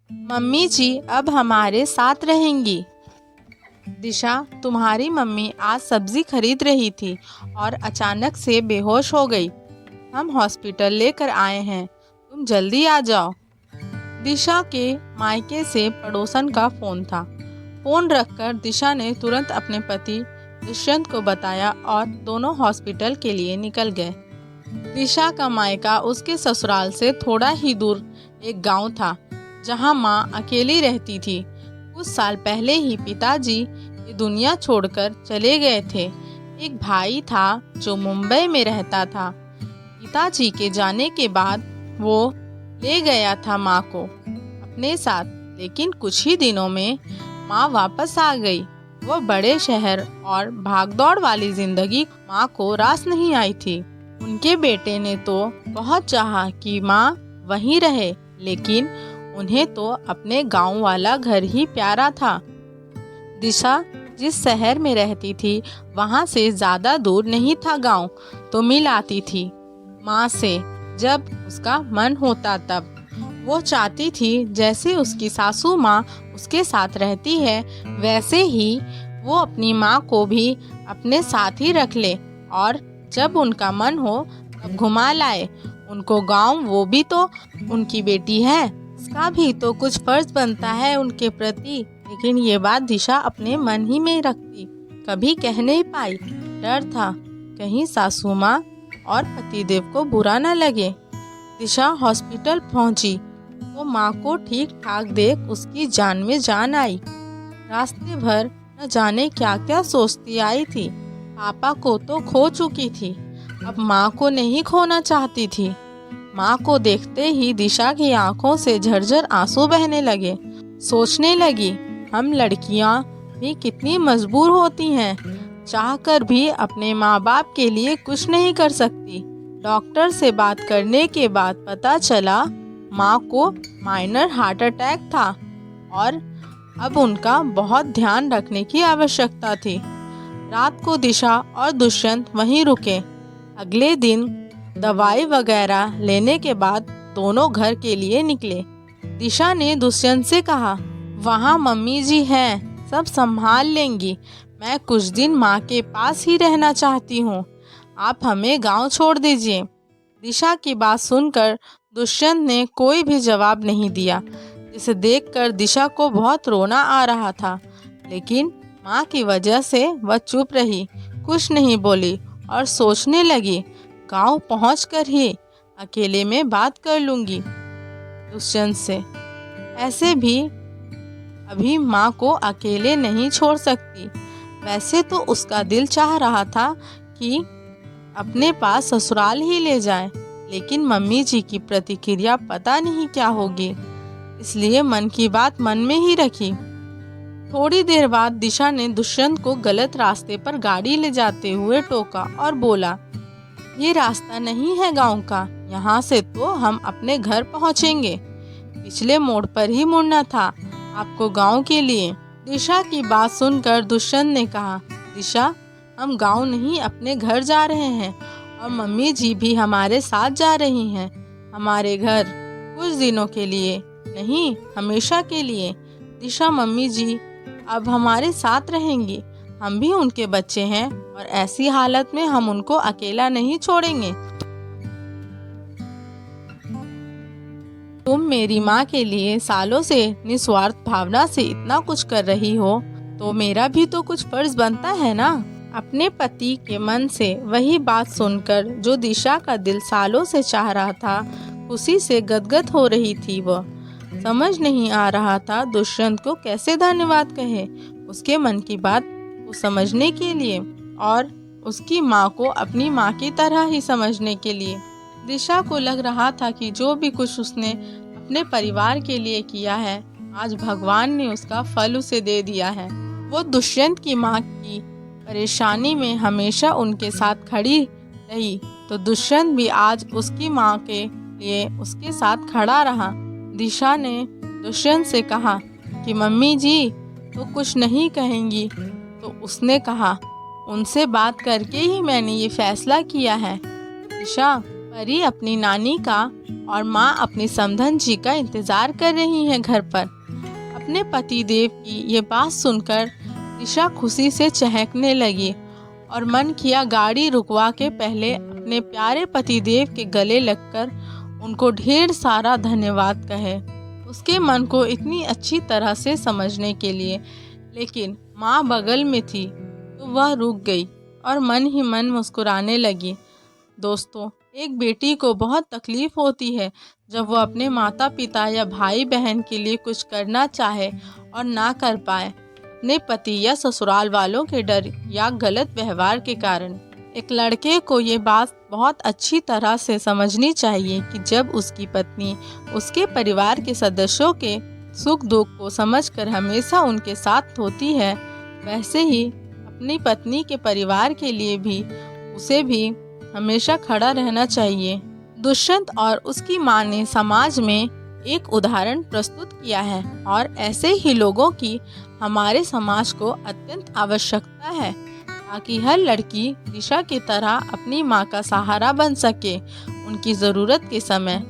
Mummy जी अब हमारे साथ रहेंगी। दिशा, तुम्हारी मम्मी आज सब्जी खरीद रही थी और अचानक से बेहोश हो गई। हम हॉस्पिटल लेकर आए हैं, तुम जल्दी आ जाओ। दिशा के मायके से पड़ोसन का फोन था। फोन रखकर दिशा ने तुरंत अपने पति दुष्यंत को बताया और दोनों हॉस्पिटल के लिए निकल गए। दिशा का मायका उसके ससुराल से थोड़ा ही दूर एक गांव था, जहां मां अकेली रहती थी। कुछ साल पहले ही पिताजी ये दुनिया छोड़कर चले गए थे। एक भाई था जो मुंबई में रहता था। पिताजी के जाने के बाद वो ले गया था माँ को अपने साथ, लेकिन कुछ ही दिनों में माँ वापस आ गई। वो बड़े शहर और भागदौड़ वाली जिंदगी माँ को रास नहीं आई थी। उनके बेटे ने तो बहुत चाहा कि माँ वहीं रहे, लेकिन उन्हें तो अपने गांव वाला घर ही प्यारा था। दिशा जिस शहर में रहती थी वहां से ज्यादा दूर नहीं था गांव, तो मिल आती थी माँ से जब उसका मन होता तब। वो चाहती थी जैसे उसकी सासू माँ उसके साथ रहती है, वैसे ही वो अपनी माँ को भी अपने साथ ही रख ले और जब उनका मन हो तब घुमा लाए उनको गांव। वो भी तो उनकी बेटी है, उसका भी तो कुछ फर्ज बनता है उनके प्रति। लेकिन ये बात दिशा अपने मन ही में रखती, कभी कह नहीं पाई। डर था कहीं सासू माँ और पतिदेव को बुरा न लगे। दिशा हॉस्पिटल पहुंची तो माँ को ठीक ठाक देख उसकी जान में जान आई। रास्ते भर न जाने क्या क्या सोचती आई थी। पापा को तो खो चुकी थी, अब माँ को नहीं खोना चाहती थी। माँ को देखते ही दिशा की आंखों से झरझर आंसू बहने लगे। सोचने लगी, हम लड़कियाँ भी कितनी मजबूर होती हैं, चाहकर भी अपने माँ बाप के लिए कुछ नहीं कर सकती। डॉक्टर से बात करने के बाद पता चला माँ को माइनर हार्ट अटैक था और अब उनका बहुत ध्यान रखने की आवश्यकता थी। रात को दिशा और दुष्यंत वहीं रुके। अगले दिन दवाई वगैरह लेने के बाद दोनों घर के लिए निकले। दिशा ने दुष्यंत से कहा, वहाँ मम्मी जी हैं, सब संभाल लेंगी। मैं कुछ दिन माँ के पास ही रहना चाहती हूँ, आप हमें गांव छोड़ दीजिए। दिशा की बात सुनकर दुष्यंत ने कोई भी जवाब नहीं दिया, जिसे देखकर दिशा को बहुत रोना आ रहा था। लेकिन माँ की वजह से वह चुप रही, कुछ नहीं बोली और सोचने लगी, गांव पहुंचकर ही अकेले में बात कर लूंगी दुष्यंत से। ऐसे भी अभी माँ को अकेले नहीं छोड़ सकती। वैसे तो उसका दिल चाह रहा था कि अपने पास ससुराल ही ले जाए, लेकिन मम्मी जी की प्रतिक्रिया पता नहीं क्या होगी, इसलिए मन की बात मन में ही रखी। थोड़ी देर बाद दिशा ने दुष्यंत को गलत रास्ते पर गाड़ी ले जाते हुए टोका और बोला, ये रास्ता नहीं है गांव का, यहाँ से तो हम अपने घर पहुँचेंगे। पिछले मोड़ पर ही मुड़ना था आपको गांव के लिए। दिशा की बात सुनकर दुष्यंत ने कहा, दिशा हम गांव नहीं अपने घर जा रहे हैं और मम्मी जी भी हमारे साथ जा रही हैं हमारे घर, कुछ दिनों के लिए नहीं हमेशा के लिए। दिशा मम्मी जी अब हमारे साथ रहेंगी, हम भी उनके बच्चे हैं और ऐसी हालत में हम उनको अकेला नहीं छोड़ेंगे। तुम मेरी माँ के लिए सालों से निस्वार्थ भावना से इतना कुछ कर रही हो, तो मेरा भी तो कुछ फर्ज बनता है ना। अपने पति के मन से वही बात सुनकर जो दिशा का दिल सालों से चाह रहा था, खुशी से गदगद हो रही थी। वह समझ नहीं आ रहा था दुष्यंत को कैसे धन्यवाद कहे उसके मन की बात को समझने के लिए और उसकी माँ को अपनी माँ की तरह ही समझने के लिए। दिशा को लग रहा था कि जो भी कुछ उसने अपने परिवार के लिए किया है, आज भगवान ने उसका फल उसे दे दिया है। वो दुष्यंत की माँ की परेशानी में हमेशा उनके साथ खड़ी रही, तो दुष्यंत भी आज उसकी माँ के लिए उसके साथ खड़ा रहा। दिशा ने दुष्यंत से कहा कि मम्मी जी तो कुछ नहीं कहेंगी, तो उसने कहा, उनसे बात करके ही मैंने ये फैसला किया है। दिशा परी अपनी नानी का और माँ अपनी समधन जी का इंतजार कर रही हैं घर पर। अपने पतिदेव की ये बात सुनकर दिशा खुशी से चहकने लगी और मन किया गाड़ी रुकवा के पहले अपने प्यारे पतिदेव के गले लगकर उनको ढेर सारा धन्यवाद कहे, उसके मन को इतनी अच्छी तरह से समझने के लिए। लेकिन माँ बगल में थी तो वह रुक गई और मन ही मन मुस्कुराने लगी। दोस्तों, एक बेटी को बहुत तकलीफ होती है जब वो अपने माता पिता या भाई बहन के लिए कुछ करना चाहे और ना कर पाए, अपने पति या ससुराल वालों के डर या गलत व्यवहार के कारण। एक लड़के को ये बात बहुत अच्छी तरह से समझनी चाहिए कि जब उसकी पत्नी उसके परिवार के सदस्यों के सुख दुख को समझकर हमेशा उनके साथ होती है, वैसे ही अपनी पत्नी के परिवार के लिए भी उसे भी हमेशा खड़ा रहना चाहिए। दुष्यंत और उसकी माँ ने समाज में एक उदाहरण प्रस्तुत किया है और ऐसे ही लोगों की हमारे समाज को अत्यंत आवश्यकता है ताकि हर लड़की दिशा की तरह अपनी माँ का सहारा बन सके, उनकी ज़रूरत के समय